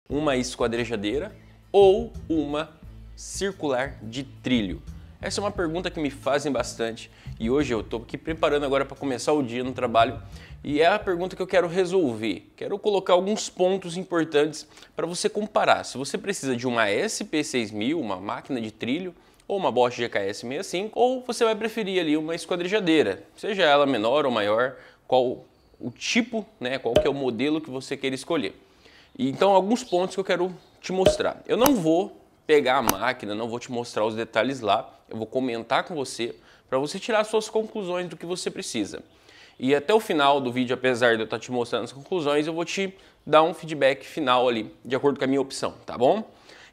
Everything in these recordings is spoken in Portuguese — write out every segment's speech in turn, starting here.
uma esquadrejadeira ou uma circular de trilho? Essa é uma pergunta que me fazem bastante e hoje eu estou aqui preparando agora para começar o dia no trabalho e é a pergunta que eu quero resolver. Quero colocar alguns pontos importantes para você comparar. Se você precisa de uma SP6000, uma máquina de trilho, ou uma Bosch GKS65, ou você vai preferir ali uma esquadrejadeira, seja ela menor ou maior, qual o tipo, né, qual que é o modelo que você queira escolher. E então alguns pontos que eu quero te mostrar. Eu não vou pegar a máquina, não vou te mostrar os detalhes lá, eu vou comentar com você para você tirar suas conclusões do que você precisa. E até o final do vídeo, apesar de eu estar te mostrando as conclusões, eu vou te dar um feedback final ali, de acordo com a minha opção, tá bom?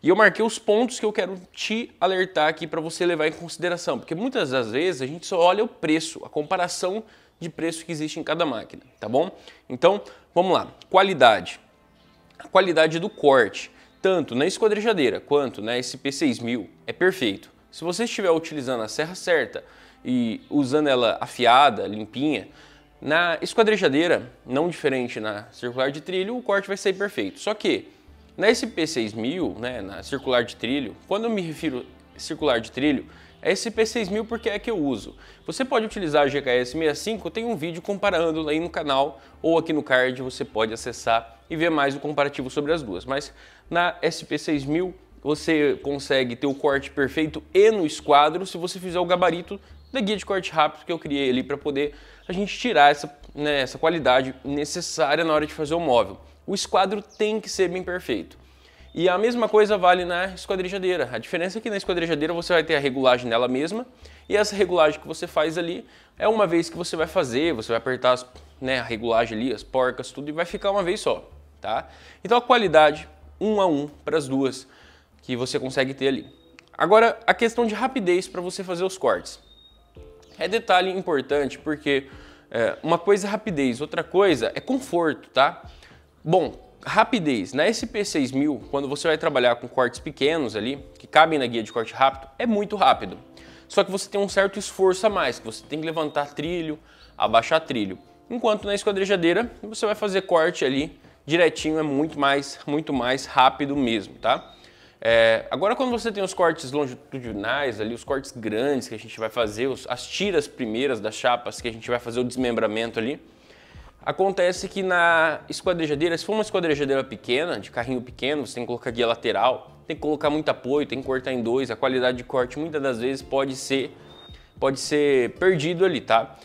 E eu marquei os pontos que eu quero te alertar aqui para você levar em consideração, porque muitas das vezes a gente só olha o preço, a comparação de preço que existe em cada máquina, tá bom? Então, vamos lá. Qualidade. A qualidade do corte, tanto na esquadrejadeira quanto na SP6000, é perfeito. Se você estiver utilizando a serra certa e usando ela afiada, limpinha, na esquadrejadeira, não diferente na circular de trilho, o corte vai sair perfeito. Só que na SP6000, né, na circular de trilho, quando eu me refiro a circular de trilho, é SP6000 porque é a que eu uso. Você pode utilizar a GKS65, eu tenho um vídeo comparando aí no canal ou aqui no card, você pode acessar e ver mais o comparativo sobre as duas. Mas na SP6000 você consegue ter o corte perfeito e no esquadro se você fizer o gabarito da guia de corte rápido que eu criei ali para poder a gente tirar essa qualidade necessária na hora de fazer o móvel. O esquadro tem que ser bem perfeito. E a mesma coisa vale na esquadrejadeira. A diferença é que na esquadrejadeira você vai ter a regulagem nela mesma e essa regulagem que você faz ali é uma vez que você vai fazer, você vai apertar a regulagem ali, as porcas, tudo e vai ficar uma vez só, tá? Então a qualidade 1 a 1 para as duas que você consegue ter ali. Agora a questão de rapidez para você fazer os cortes. É detalhe importante porque uma coisa é rapidez, outra coisa é conforto, tá? Bom, rapidez. Na SP6000, quando você vai trabalhar com cortes pequenos ali, que cabem na guia de corte rápido, é muito rápido. Só que você tem um certo esforço a mais, que você tem que levantar trilho, abaixar trilho. Enquanto na esquadrejadeira, você vai fazer corte ali direitinho, é muito mais rápido mesmo, tá? Agora quando você tem os cortes longitudinais ali, os cortes grandes que a gente vai fazer, as tiras primeiras das chapas que a gente vai fazer o desmembramento ali, acontece que na esquadrejadeira, se for uma esquadrejadeira pequena, de carrinho pequeno, você tem que colocar guia lateral, tem que colocar muito apoio, tem que cortar em dois, a qualidade de corte muitas das vezes pode ser perdido ali, tá?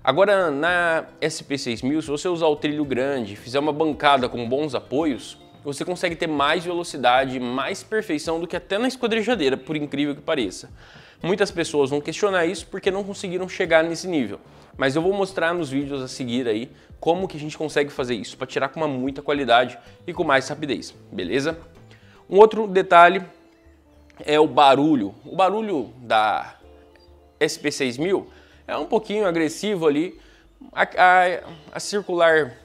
Agora na SP6000, se você usar o trilho grande, fizer uma bancada com bons apoios, você consegue ter mais velocidade, mais perfeição do que até na esquadrejadeira, por incrível que pareça. Muitas pessoas vão questionar isso porque não conseguiram chegar nesse nível. Mas eu vou mostrar nos vídeos a seguir aí como que a gente consegue fazer isso para tirar com muita qualidade e com mais rapidez, beleza? Um outro detalhe é o barulho. O barulho da SP6000 é um pouquinho agressivo ali. A circular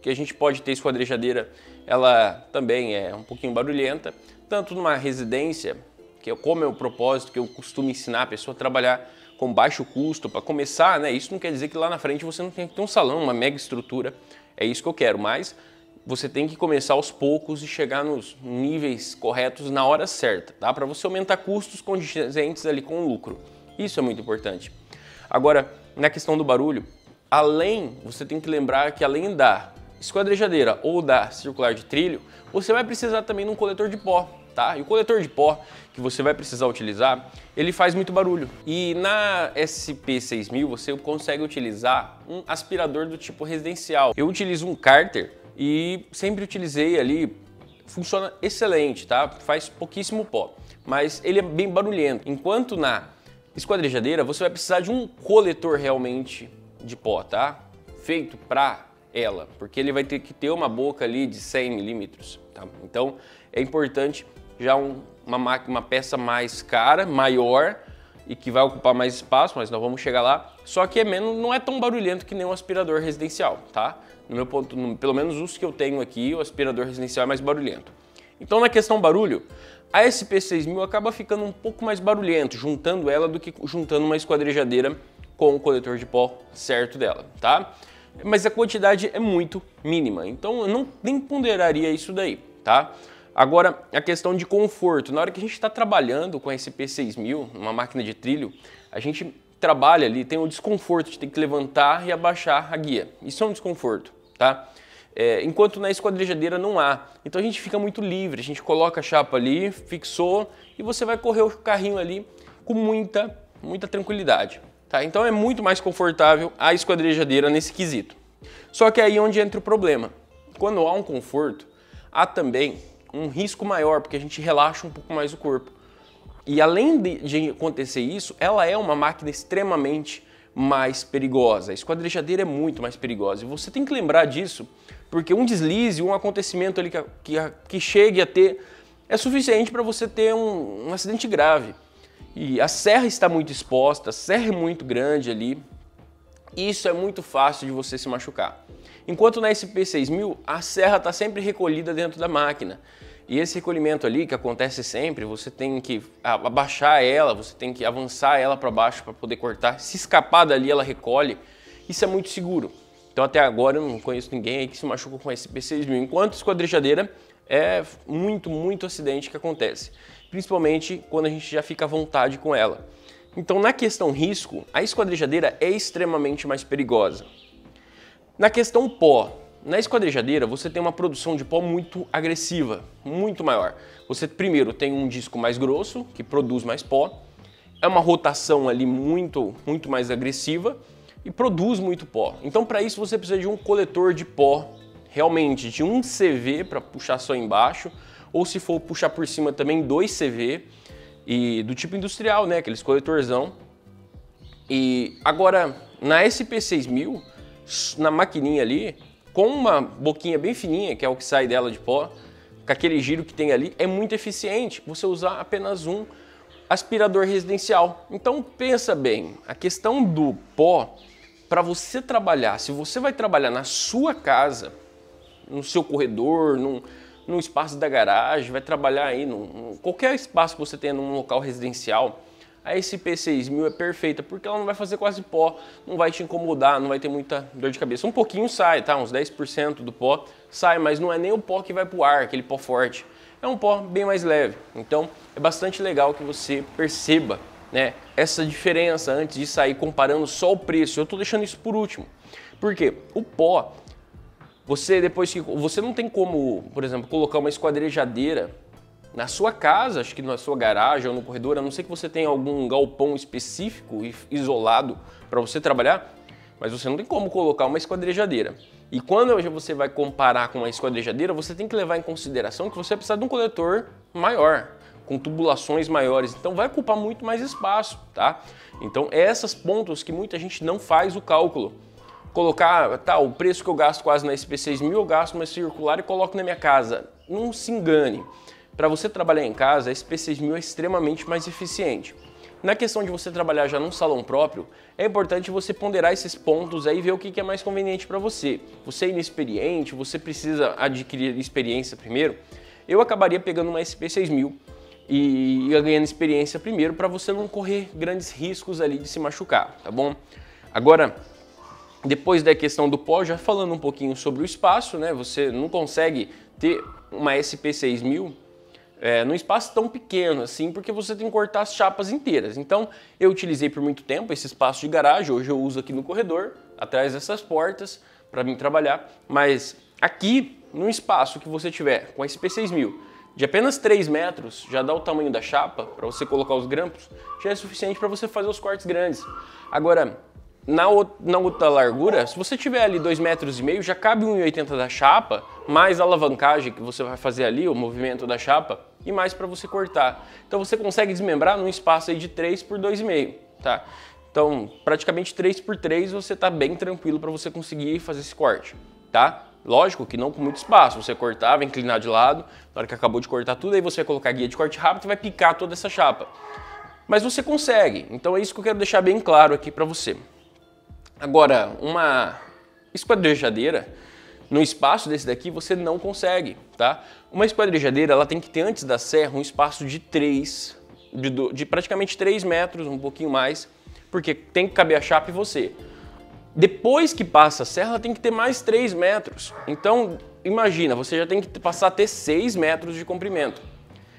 que a gente pode ter esquadrejadeira, ela também é um pouquinho barulhenta, tanto numa residência, que é como é o propósito que eu costumo ensinar a pessoa a trabalhar com baixo custo para começar, né? Isso não quer dizer que lá na frente você não tem que ter um salão, uma mega estrutura, é isso que eu quero, mas você tem que começar aos poucos e chegar nos níveis corretos na hora certa, tá? Para você aumentar custos condizentes ali com o lucro. Isso é muito importante. Agora, na questão do barulho, você tem que lembrar que além da esquadrejadeira ou da circular de trilho, você vai precisar também de um coletor de pó, tá? E o coletor de pó que você vai precisar utilizar, ele faz muito barulho. E na SP6000 você consegue utilizar um aspirador do tipo residencial. Eu utilizo um Carter e sempre utilizei ali, funciona excelente, tá? Faz pouquíssimo pó, mas ele é bem barulhento. Enquanto na esquadrejadeira você vai precisar de um coletor realmente de pó, tá? Feito para ela, porque ele vai ter que ter uma boca ali de 100 milímetros, tá? Então é importante já uma peça mais cara, maior e que vai ocupar mais espaço, mas nós vamos chegar lá. Só que não é tão barulhento que nem um aspirador residencial, tá? No meu ponto, pelo menos os que eu tenho aqui, o aspirador residencial é mais barulhento. Então na questão barulho, a SP6000 acaba ficando um pouco mais barulhento, juntando ela do que juntando uma esquadrejadeira com o coletor de pó certo dela, tá? Mas a quantidade é muito mínima, então eu nem ponderaria isso daí. tá? Agora, a questão de conforto. Na hora que a gente está trabalhando com a SP6000, uma máquina de trilho, a gente trabalha ali, tem o desconforto de ter que levantar e abaixar a guia. Isso é um desconforto, tá? Enquanto na esquadrejadeira não há. Então a gente fica muito livre, a gente coloca a chapa ali, fixou e você vai correr o carrinho ali com muita tranquilidade, tá? Então é muito mais confortável a esquadrejadeira nesse quesito. Só que aí é onde entra o problema. Quando há um conforto, há também um risco maior, porque a gente relaxa um pouco mais o corpo. E além de acontecer isso, ela é uma máquina extremamente mais perigosa. A esquadrejadeira é muito mais perigosa. E você tem que lembrar disso, porque um deslize, um acontecimento ali que chegue a ter, é suficiente para você ter um acidente grave. E a serra está muito exposta, a serra é muito grande ali, e isso é muito fácil de você se machucar. Enquanto na SP6000, a serra está sempre recolhida dentro da máquina. E esse recolhimento ali, que acontece sempre, você tem que abaixar ela, você tem que avançar ela para baixo para poder cortar. Se escapar dali, ela recolhe. Isso é muito seguro. Então até agora eu não conheço ninguém aí que se machuca com a SP6000. Enquanto a esquadrejadeira é muito acidente que acontece. Principalmente quando a gente já fica à vontade com ela. Então na questão risco, a esquadrejadeira é extremamente mais perigosa. Na questão pó, na esquadrejadeira você tem uma produção de pó muito agressiva, muito maior. Você primeiro tem um disco mais grosso, que produz mais pó, é uma rotação ali muito mais agressiva e produz muito pó. Então para isso você precisa de um coletor de pó, realmente de 1 CV para puxar só embaixo, ou se for puxar por cima também 2 CV, e do tipo industrial, né, aqueles coletorzão. E agora na SP6000, na maquininha ali, com uma boquinha bem fininha, que é o que sai dela de pó, com aquele giro que tem ali, é muito eficiente você usar apenas um aspirador residencial. Então pensa bem, a questão do pó, para você trabalhar, se você vai trabalhar na sua casa, no seu corredor, no espaço da garagem, vai trabalhar aí, qualquer espaço que você tenha num local residencial, a SP6000 é perfeita, porque ela não vai fazer quase pó, não vai te incomodar, não vai ter muita dor de cabeça. Um pouquinho sai, tá? Uns 10% do pó sai, mas não é nem o pó que vai pro ar, aquele pó forte. É um pó bem mais leve. Então é bastante legal que você perceba, né, essa diferença antes de sair comparando só o preço. Eu tô deixando isso por último. Por quê? O pó, você não tem como, por exemplo, colocar uma esquadrejadeira na sua casa, acho que na sua garagem ou no corredor, a não ser que você tenha algum galpão específico e isolado para você trabalhar, mas você não tem como colocar uma esquadrejadeira. E quando você vai comparar com uma esquadrejadeira, você tem que levar em consideração que você precisa de um coletor maior, com tubulações maiores, então vai ocupar muito mais espaço, tá? Então esses pontos que muita gente não faz o cálculo. Colocar, tá, o preço que eu gasto quase na SP6000, eu gasto uma circular e coloco na minha casa. Não se engane. Para você trabalhar em casa, a SP6000 é extremamente mais eficiente. Na questão de você trabalhar já num salão próprio, é importante você ponderar esses pontos aí e ver o que é mais conveniente para você. Você é inexperiente, você precisa adquirir experiência primeiro. Eu acabaria pegando uma SP6000 e ia ganhando experiência primeiro para você não correr grandes riscos ali de se machucar, tá bom? Agora, depois da questão do pó, já falando um pouquinho sobre o espaço, né? Você não consegue ter uma SP6000 num espaço tão pequeno assim, porque você tem que cortar as chapas inteiras. Então, eu utilizei por muito tempo esse espaço de garagem, hoje eu uso aqui no corredor, atrás dessas portas, para mim trabalhar. Mas aqui, no espaço que você tiver com a SP6000, de apenas 3 metros, já dá o tamanho da chapa, para você colocar os grampos, já é suficiente para você fazer os cortes grandes. Agora, na outra largura, se você tiver ali 2,5 metros, já cabe 1,80 da chapa, mais a alavancagem que você vai fazer ali, o movimento da chapa, e mais para você cortar. Então você consegue desmembrar num espaço aí de 3 por 2,5, tá? Então, praticamente 3 por 3 você tá bem tranquilo para você conseguir fazer esse corte, tá? Lógico que não com muito espaço, você cortar, vai inclinar de lado, na hora que acabou de cortar tudo, aí você vai colocar a guia de corte rápido e vai picar toda essa chapa. Mas você consegue, então é isso que eu quero deixar bem claro aqui para você. Agora, uma esquadrejadeira, no espaço desse daqui, você não consegue, tá? Uma esquadrejadeira, ela tem que ter antes da serra um espaço de praticamente 3 metros, um pouquinho mais, porque tem que caber a chapa e você. Depois que passa a serra, ela tem que ter mais 3 metros. Então, imagina, você já tem que passar a ter 6 metros de comprimento.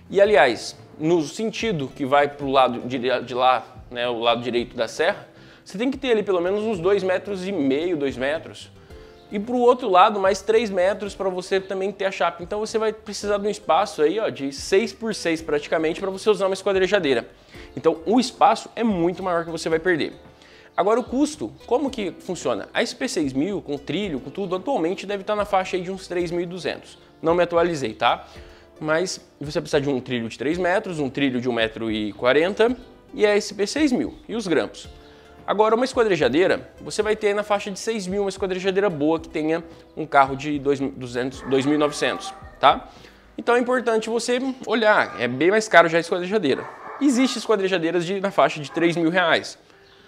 E aliás, no sentido que vai para o lado de lá, né, o lado direito da serra, você tem que ter ali pelo menos uns 2,5 metros, 2 metros. E para o outro lado, mais 3 metros para você também ter a chapa. Então você vai precisar de um espaço aí, ó, de 6 por 6 praticamente para você usar uma esquadrejadeira. Então o espaço é muito maior que você vai perder. Agora o custo, como que funciona? A SP6000 com trilho, com tudo, atualmente deve estar na faixa aí de uns 3.200. Não me atualizei, tá? Mas você vai precisar de um trilho de 3 metros, um trilho de 1,40 m e a SP6000 e os grampos. Agora uma esquadrejadeira, você vai ter aí na faixa de 6.000 uma esquadrejadeira boa que tenha um carro de 2.900, tá? Então é importante você olhar, é bem mais caro já a esquadrejadeira. Existem esquadrejadeiras na faixa de R$3.000.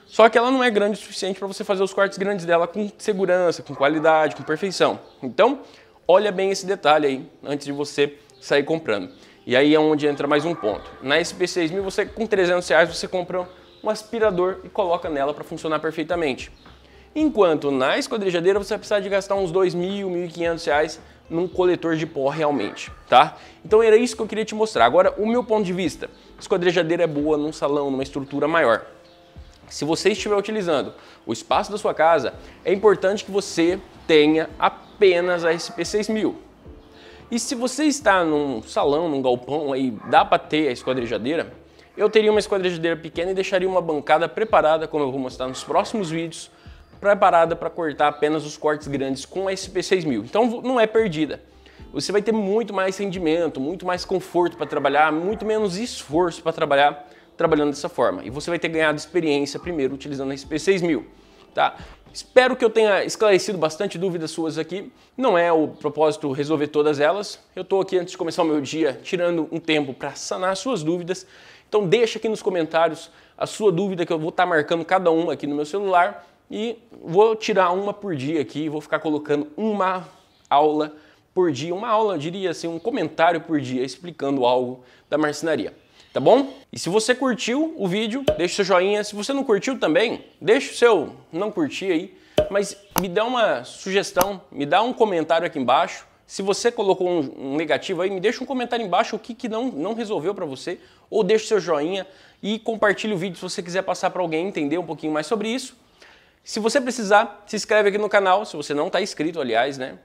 Só que ela não é grande o suficiente para você fazer os cortes grandes dela com segurança, com qualidade, com perfeição. Então, olha bem esse detalhe aí antes de você sair comprando. E aí é onde entra mais um ponto. Na SP6000, você com R$300 você compra um aspirador e coloca nela para funcionar perfeitamente. Enquanto na esquadrejadeira você vai precisar de gastar uns R$2.000, R$1.500 num coletor de pó realmente, tá? Então era isso que eu queria te mostrar. Agora, o meu ponto de vista, esquadrejadeira é boa num salão, numa estrutura maior. Se você estiver utilizando o espaço da sua casa, é importante que você tenha apenas a SP6000. E se você está num salão, num galpão, aí dá para ter a esquadrejadeira, eu teria uma esquadrejadeira pequena e deixaria uma bancada preparada, como eu vou mostrar nos próximos vídeos, preparada para cortar apenas os cortes grandes com a SP6000. Então não é perdida. Você vai ter muito mais rendimento, muito mais conforto para trabalhar, muito menos esforço para trabalhar trabalhando dessa forma. E você vai ter ganhado experiência primeiro utilizando a SP6000, tá? Espero que eu tenha esclarecido bastante dúvidas suas aqui. Não é o propósito resolver todas elas. Eu estou aqui antes de começar o meu dia tirando um tempo para sanar suas dúvidas. Então deixa aqui nos comentários a sua dúvida que eu vou estar marcando cada uma aqui no meu celular e vou tirar uma por dia aqui, vou ficar colocando uma aula por dia, uma aula, eu diria assim, um comentário por dia explicando algo da marcenaria. Tá bom? E se você curtiu o vídeo, deixa o seu joinha. Se você não curtiu também, deixa o seu não curtir aí. Mas me dá uma sugestão, me dá um comentário aqui embaixo. Se você colocou um negativo aí, me deixa um comentário embaixo o que não resolveu para você. Ou deixa o seu joinha e compartilhe o vídeo se você quiser passar para alguém entender um pouquinho mais sobre isso. Se você precisar, se inscreve aqui no canal, se você não está inscrito, aliás, né?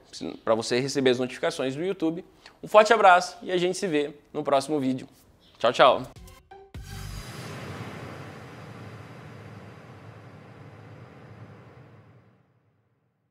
Para você receber as notificações do YouTube. Um forte abraço e a gente se vê no próximo vídeo. Tchau, tchau.